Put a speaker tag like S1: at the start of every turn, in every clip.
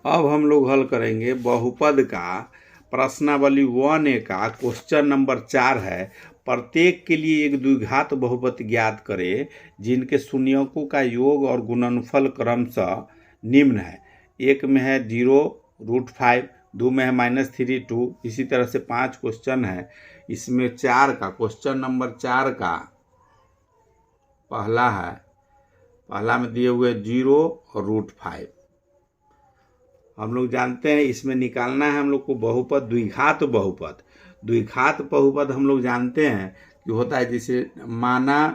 S1: अब हम लोग हल करेंगे बहुपद का प्रश्नावली 1A का क्वेश्चन नंबर 4 है। प्रत्येक के लिए एक द्विघात बहुपद ज्ञात करें जिनके शून्यकों का योग और गुणनफल क्रमशः निम्न है। एक में है 0√5, 2 में है -3, 2। इसी तरह से 5 क्वेश्चन है। इसमें 4 का क्वेश्चन नंबर 4 का पहला में दिए हुए 0 और √5। हम लोग जानते हैं इसमें निकालना है हम लोग को बहुपद, द्विघात बहुपद। द्विघात बहुपद हम लोग जानते हैं कि होता है, जैसे माना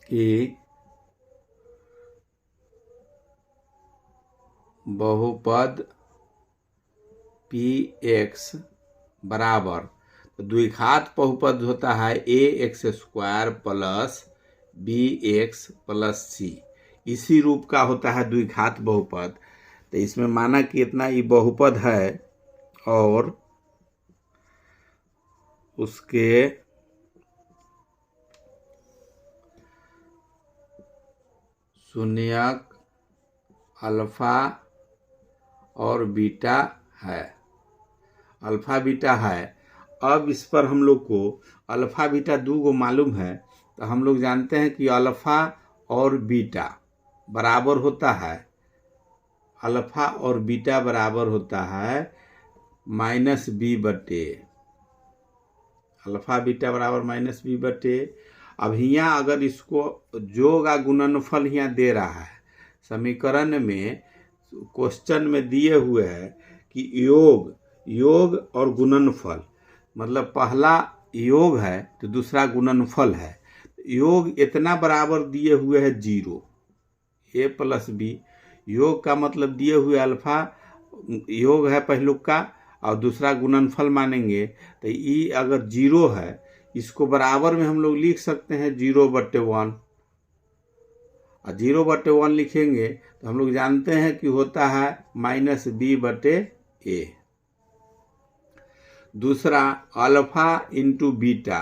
S1: कि बहुपद px बराबर, तो द्विघात बहुपद होता है ax² plus bx plus c। इसी रूप का होता है द्विघात बहुपद। तो इसमें माना कि इतना ये बहुपद है और उसके शून्यक अल्फा और बीटा है, अल्फा बीटा है। अब इस पर हम लोग को अल्फा बीटा 2 को मालूम है, तो हम लोग जानते हैं कि अल्फा और बीटा बराबर होता है, अल्फा और बीटा बराबर होता है -b/a। अल्फा बीटा बराबर -b/a। अब यहाँ अगर इसको योग का गुणनफल यहाँ दे रहा है, समीकरण में क्वेश्चन में दिए हुए है कि योग और गुणनफल, मतलब पहला योग है तो दूसरा गुणनफल है। योग इतना बराबर दिए हुए है 0, a प्लस b। योग का मतलब दिए हुए अल्फा योग है पहलुक का और दूसरा गुणनफल मानेंगे, तो ये अगर 0 है, इसको बराबर में हम लोग लिख सकते हैं 0/1। और 0/1 लिखेंगे तो हम लोग जानते हैं कि होता है -b/a। दूसरा अल्फा इंटू बीटा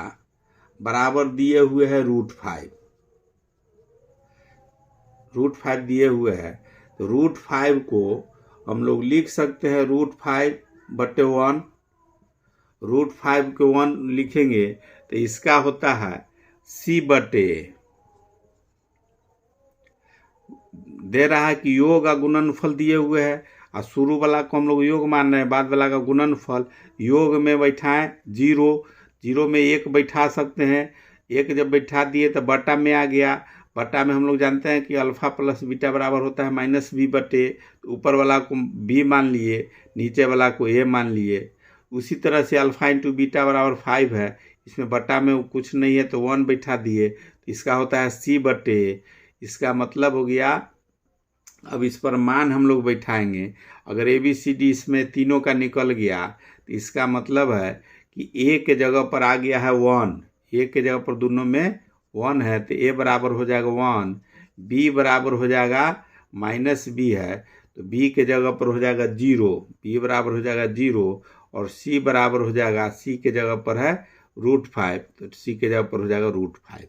S1: बराबर दिए हुए है √5। √5 दिए हुए है, तो √5 को हम लोग लिख सकते हैं √5/1। √5 को 1 लिखेंगे तो इसका होता है c/a। दे रहा है कि योग का गुणनफल दिए हुए है और शुरू वाला को हम लोग योग मान रहे हैं, बाद वाला का गुणनफल। योग में बैठाएं 0 में 1 बैठा सकते हैं, 1 जब बैठा दिए तो बटा में आ गया। बटा में हम लोग जानते हैं कि अल्फा प्लस बीटा बराबर होता है -b/a। तो ऊपर वाला को b मान लिए, नीचे वाला को a मान लिए। उसी तरह से अल्फा इंटू बीटा बराबर 5 है, इसमें बटा में कुछ नहीं है तो 1 बैठा दिए, तो इसका होता है c/a। इसका मतलब हो गया, अब इस पर मान हम लोग बैठाएंगे। अगर ABCD इसमें तीनों का निकल गया तो इसका मतलब है कि a के जगह पर आ गया है 1, a के जगह पर दोनों में 1 है, तो a बराबर हो जाएगा 1, b बराबर हो जाएगा -b है तो b के जगह पर हो जाएगा 0, b बराबर हो जाएगा 0 और c बराबर हो जाएगा, c के जगह पर है √5 तो c के जगह पर हो जाएगा √5।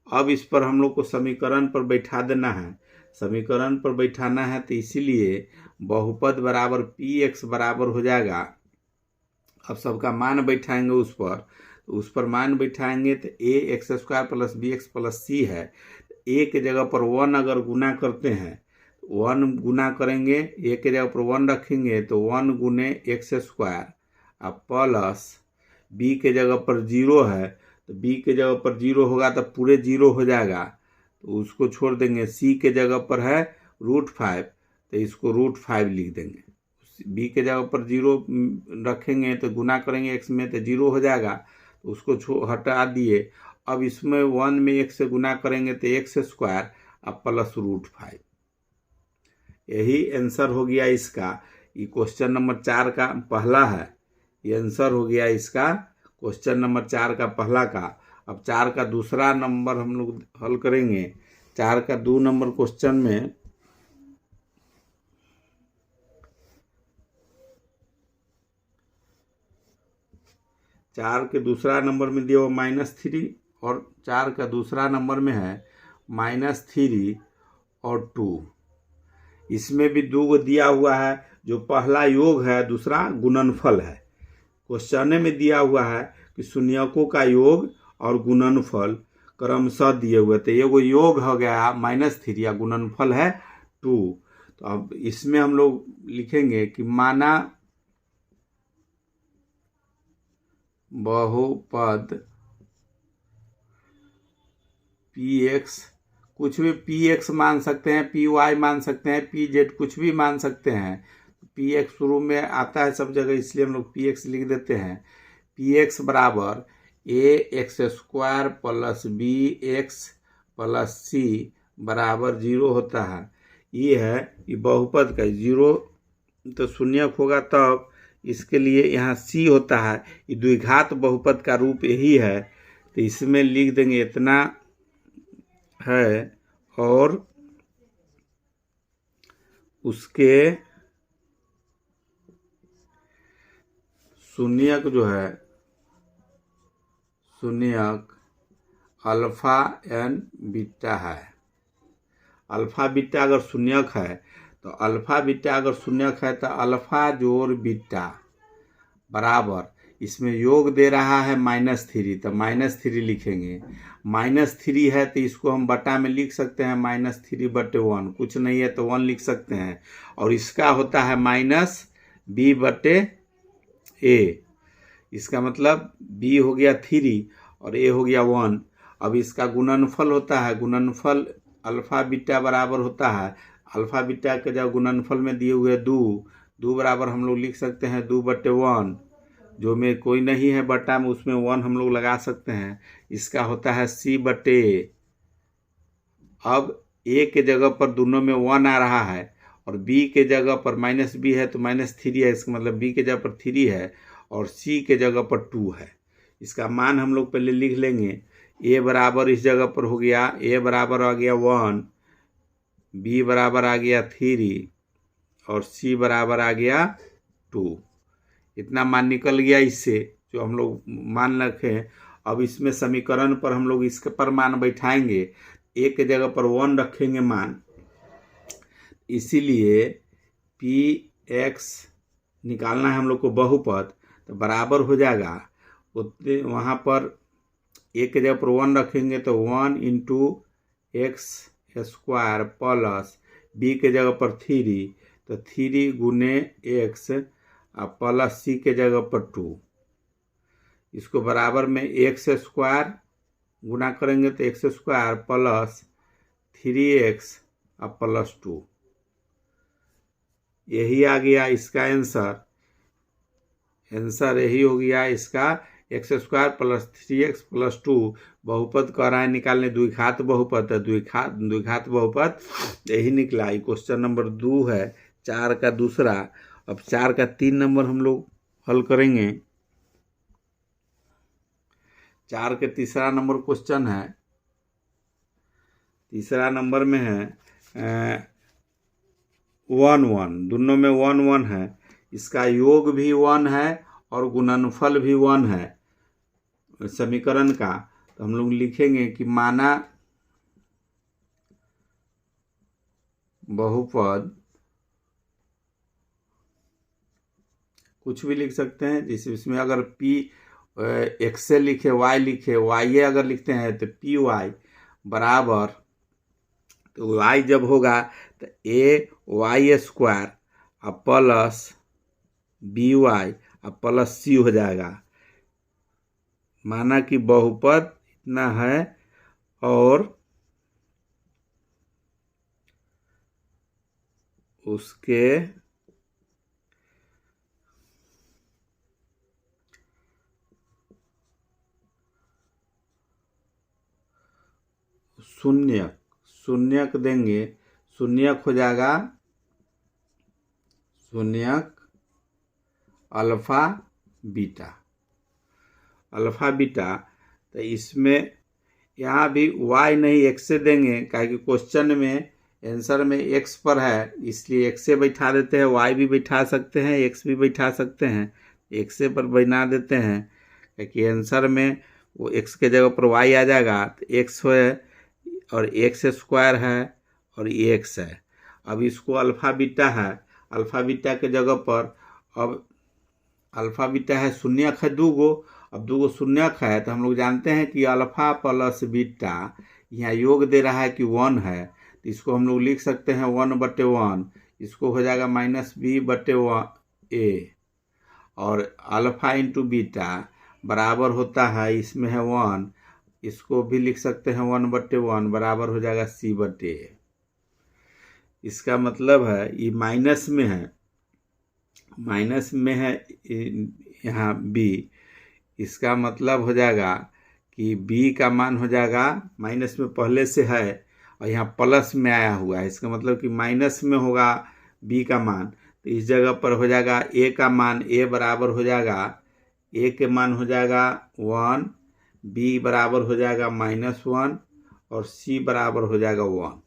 S1: अब इस पर हम लोग को समीकरण पर बैठा देना है। समीकरण पर बैठाना है तो इसीलिए बहुपद बराबर px बराबर हो जाएगा। अब सबका मान बैठाएंगे उस पर, तो उस पर मान बैठाएंगे तो ax² plus bx plus c है। a के जगह पर 1 अगर गुना करते हैं, 1 गुना करेंगे, a के जगह पर 1 रखेंगे तो 1 गुने x² अब प्लस b के जगह पर 0 है, तो b के जगह पर 0 होगा तो पूरे 0 हो जाएगा, तो उसको छोड़ देंगे। c के जगह पर है √5 तो इसको √5 लिख देंगे। b के जगह पर 0 रखेंगे तो गुना करेंगे x में तो 0 हो जाएगा, तो उसको हटा दिए। अब इसमें 1 में 1 से गुना करेंगे तो x² अब प्लस √5। यही आंसर हो गया इसका। ये क्वेश्चन नंबर 4 का पहला है, ये आंसर हो गया इसका क्वेश्चन नंबर 4 का पहला का। अब 4 का दूसरा नंबर हम लोग हल करेंगे। 4 का 2 नंबर क्वेश्चन में चार के दूसरा नंबर में दिया हुआ -3 और 4 का दूसरा नंबर में है -3 और 2। इसमें भी दो गो दिया हुआ है, जो पहला योग है, दूसरा गुणनफल है। क्वेश्चन में दिया हुआ है कि शून्यकों का योग और गुणनफल क्रमशः दिए हुए थे। एगो योग हो गया -3 या गुणनफल है 2। तो अब इसमें हम लोग लिखेंगे कि माना बहुपद px, कुछ भी px मान सकते हैं, py मान सकते हैं, pz कुछ भी मान सकते हैं। px शुरू में आता है सब जगह, इसलिए हम लोग px लिख देते हैं। px बराबर ax² plus bx plus c बराबर 0 होता है। ये है ये बहुपद का 0 तो शून्यक होगा, तब इसके लिए यहाँ c होता है। ये द्विघात बहुपद का रूप यही है, तो इसमें लिख देंगे इतना है, और उसके शून्यक जो है, शून्यक अल्फा एन बीटा है। अल्फा बीटा अगर शून्यक है तो अल्फा बीटा अगर शून्यक है तो अल्फा जोड़ बीटा बराबर, इसमें योग दे रहा है -3, तो -3 लिखेंगे। -3 है तो इसको हम बटा में लिख सकते हैं, -3/1, कुछ नहीं है तो 1 लिख सकते हैं। और इसका होता है -b/a, इसका मतलब b हो गया 3 और a हो गया 1। अब इसका गुणनफल होता है, गुणनफल अल्फा बीटा बराबर होता है, अल्फा बीटा के जब गुणनफल में दिए हुए 2 बराबर हम लोग लिख सकते हैं 2/1, जो में कोई नहीं है बटा में, उसमें 1 हम लोग लगा सकते हैं। इसका होता है c/a। अब a के जगह पर दोनों में 1 आ रहा है और b के जगह पर -b है तो -3 है, इसका मतलब b के जगह पर 3 है और c के जगह पर 2 है। इसका मान हम लोग पहले लिख लेंगे। a बराबर इस जगह पर हो गया, a बराबर आ गया 1, b बराबर आ गया 3 और c बराबर आ गया 2। इतना मान निकल गया इससे, जो हम लोग मान रखे। अब इसमें समीकरण पर हम लोग इसके पर मान बैठाएंगे, एक जगह पर 1 रखेंगे मान, इसीलिए px निकालना है हम लोग को बहुपद, तो बराबर हो जाएगा उतने, वहाँ पर एक के जगह पर 1 रखेंगे तो 1 × x² प्लस b के जगह पर 3 तो 3 × x प्लस c के जगह पर 2। इसको बराबर में x² गुना करेंगे तो x² प्लस 3x प्लस 2, यही आ गया इसका आंसर। आंसर यही हो गया इसका, x² प्लस 3x प्लस 2। बहुपद कह रहा है निकालने, द्विघात बहुपद है, द्विघात बहुपद यही निकला। ये क्वेश्चन नंबर 2 है, 4 का दूसरा। अब 4 का 3 नंबर हम लोग हल करेंगे। 4 के तीसरा नंबर क्वेश्चन है, तीसरा नंबर में है 1 दोनों में 1 है। इसका योग भी 1 है और गुणनफल भी 1 है समीकरण का। तो हम लोग लिखेंगे कि माना बहुपद, कुछ भी लिख सकते हैं, जैसे इसमें अगर p x से लिखे, y लिखे, y अगर लिखते हैं तो py बराबर, तो y जब होगा तो ay² plus by plus c हो जाएगा। माना कि बहुपद इतना है और उसके शून्यक देंगे, शून्यक हो जाएगा, शून्यक अल्फा बीटा, अल्फा बीटा। तो इसमें यहाँ भी y नहीं x से देंगे, क्योंकि क्वेश्चन में आंसर में x पर है, इसलिए x से बैठा देते हैं। y भी बैठा सकते हैं, x भी बैठा सकते हैं, x से पर बना देते हैं, क्योंकि आंसर में वो x के जगह पर y आ जाएगा। तो x है और x² है और x है। अब इसको अल्फा बीटा है, अल्फा बीटा के जगह पर अब अल्फा बीटा है शून्यक है 2 गो। अब 2 गो शून्यक है तो हम लोग जानते हैं कि अल्फा प्लस बीटा यहाँ योग दे रहा है कि 1 है, तो इसको हम लोग लिख सकते हैं 1/1। इसको हो जाएगा -b/a और अल्फा इंटू बीटा बराबर होता है, इसमें है 1, इसको भी लिख सकते हैं 1/1 बराबर हो जाएगा c/a। इसका मतलब है ये माइनस में है, माइनस में है यहाँ b, इसका मतलब हो जाएगा कि b का मान हो जाएगा, माइनस में पहले से है और यहाँ प्लस में आया हुआ है, इसका मतलब कि माइनस में होगा b का मान, तो इस जगह पर हो जाएगा a का मान, a बराबर हो जाएगा, a के मान हो जाएगा 1, b बराबर हो जाएगा -1 और c बराबर हो जाएगा 1।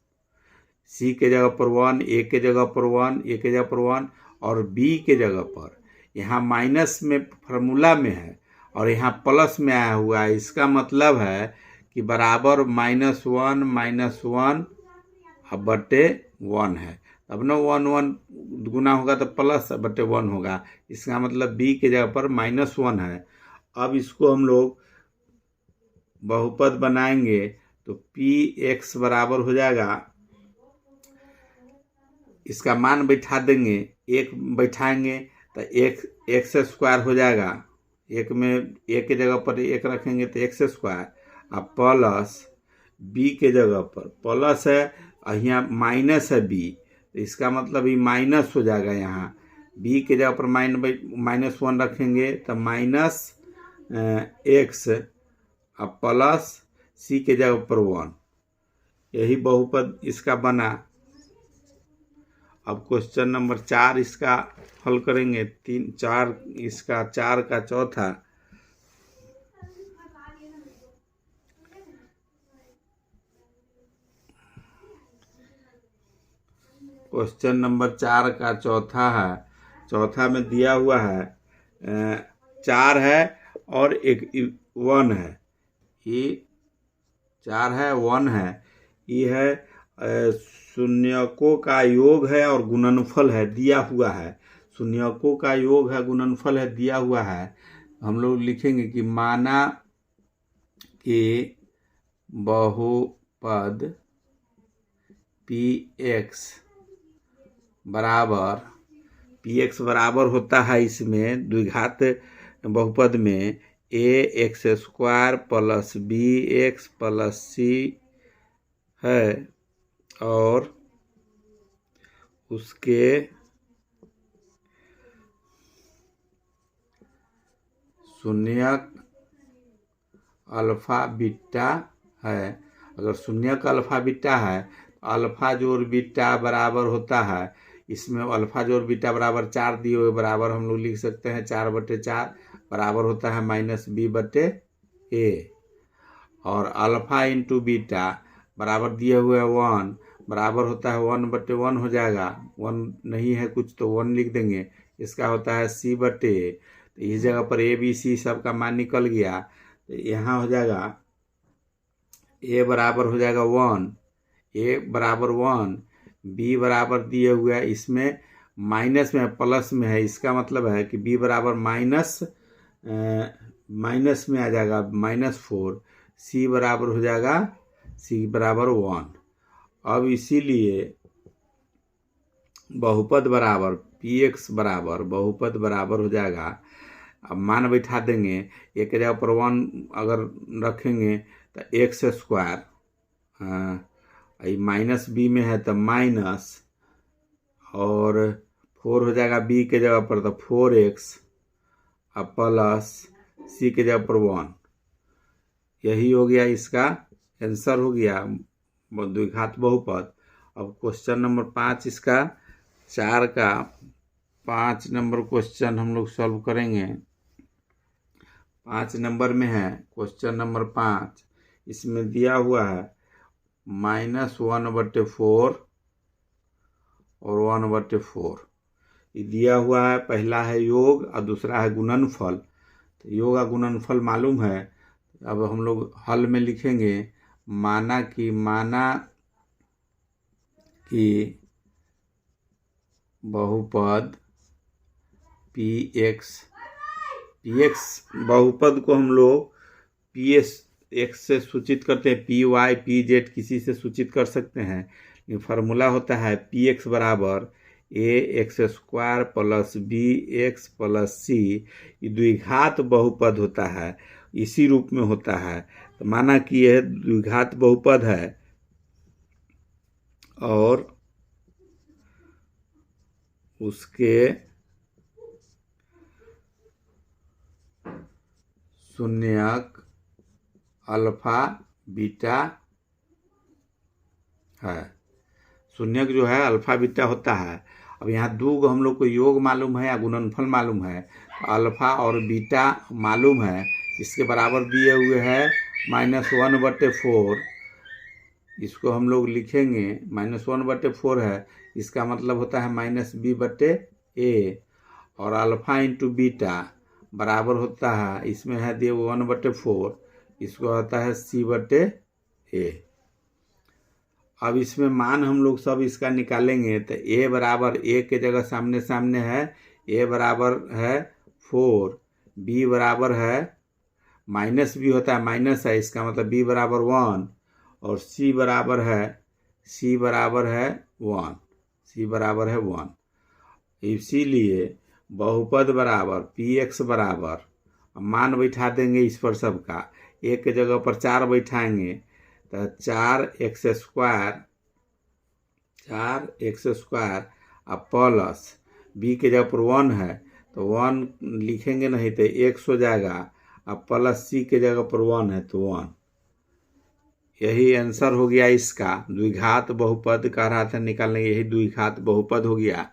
S1: c के जगह पर 1, a के जगह पर 1, a के जगह पर 1 और b के जगह पर यहाँ माइनस में फार्मूला में है और यहाँ प्लस में आया हुआ है, इसका मतलब है कि बराबर -1 बटे 1 है। अब ना 1 गुना होगा तो +/1 होगा, इसका मतलब b के जगह पर -1 है। अब इसको हम लोग बहुपद बनाएंगे तो px बराबर हो जाएगा, इसका मान बैठा देंगे, 1 बैठाएंगे तो x² हो जाएगा, एक में a के जगह पर 1 रखेंगे तो x² और प्लस b के जगह पर प्लस है और यहाँ माइनस है b, तो इसका मतलब ये माइनस हो जाएगा, यहाँ b के जगह पर -1 रखेंगे तो -x और प्लस c के जगह पर 1, यही बहुपद इसका बना। अब क्वेश्चन नंबर 4 इसका हल करेंगे, 4 इसका 4 का चौथा। क्वेश्चन नंबर 4 का चौथा है, चौथा में दिया हुआ है 4 है और एक 1 है, ये 4 है 1 है, ये है शून्यकों का योग है और गुणनफल है दिया हुआ है, शून्यकों का योग है गुणनफल है दिया हुआ है। हम लोग लिखेंगे कि माना कि बहुपद px बराबर होता है, इसमें द्विघात बहुपद में ax² plus bx plus c है और उसके शून्यक अल्फा बीटा है। अगर शून्यक अल्फा बीटा है तो अल्फा जोड़ बीटा बराबर होता है, इसमें अल्फा जोड़ बीटा बराबर 4 दिए हुए, बराबर हम लोग लिख सकते हैं 4/4 बराबर होता है -b/a और अल्फा इंटू बीटा बराबर दिए हुए 1 बराबर होता है 1/1 हो जाएगा, 1 नहीं है कुछ तो 1 लिख देंगे, इसका होता है c/a। तो इस जगह पर a b c सब का मान निकल गया, तो यहाँ हो जाएगा a बराबर हो जाएगा 1, a बराबर 1, b बराबर दिए हुए है, इसमें माइनस में है प्लस में है, इसका मतलब है कि b बराबर माइनस में आ जाएगा -4, c बराबर हो जाएगा c बराबर 1। अब इसीलिए बहुपद बराबर px बराबर बहुपद बराबर हो जाएगा, अब मान बैठा देंगे, एक जगह पर 1 अगर रखेंगे तो x², -b में है तो माइनस और 4 हो जाएगा b के जगह पर तो 4x और प्लस c के जगह पर 1, यही हो गया, इसका आंसर हो गया द्विघात बहुपद। अब क्वेश्चन नंबर 5 इसका 4 का 5 नंबर क्वेश्चन हम लोग सॉल्व करेंगे। 5 नंबर में है क्वेश्चन नंबर 5, इसमें दिया हुआ है -1/4 और 1/4, ये दिया हुआ है, पहला है योग और दूसरा है गुणनफल। तो योग और गुणनफल मालूम है, अब हम लोग हल में लिखेंगे माना कि बहुपद पी एक्स बहुपद को हम लोग पी एक्स से सूचित करते हैं, पी वाई पी जेड किसी से सूचित कर सकते हैं। ये फार्मूला होता है पी एक्स बराबर a x square plus b x plus c. ये द्विघात बहुपद होता है, इसी रूप में होता है। तो माना कि यह द्विघात बहुपद है और उसके शून्यक अल्फा बीटा है। शून्यक जो है अल्फा बीटा होता है। अब यहाँ दो हम लोग को योग मालूम है या गुणनफल मालूम है, तो अल्फा और बीटा मालूम है, इसके बराबर दिए हुए है -1/4। इसको हम लोग लिखेंगे -1/4 है, इसका मतलब होता है -b/a और अल्फा इंटू बीटा बराबर होता है, इसमें है दिए 1/4, इसको होता है c/a। अब इसमें मान हम लोग सब इसका निकालेंगे तो a बराबर a के जगह सामने सामने है, a बराबर है 4, b बराबर है माइनस b होता है, माइनस है, इसका मतलब b बराबर 1 और c बराबर है 1। इसीलिए बहुपद बराबर पी एक्स बराबर, मान बैठा देंगे इस पर सबका, एक के जगह पर 4 बैठाएंगे तो 4x स्क्वायर अब प्लस b के जगह पर 1 है तो 1 लिखेंगे नहीं तो x हो जाएगा, अब प्लस c के जगह पर 1 है तो 1। यही आंसर हो गया इसका। द्विघात बहुपद कह रहा था निकालने, यही द्विघात बहुपद हो गया।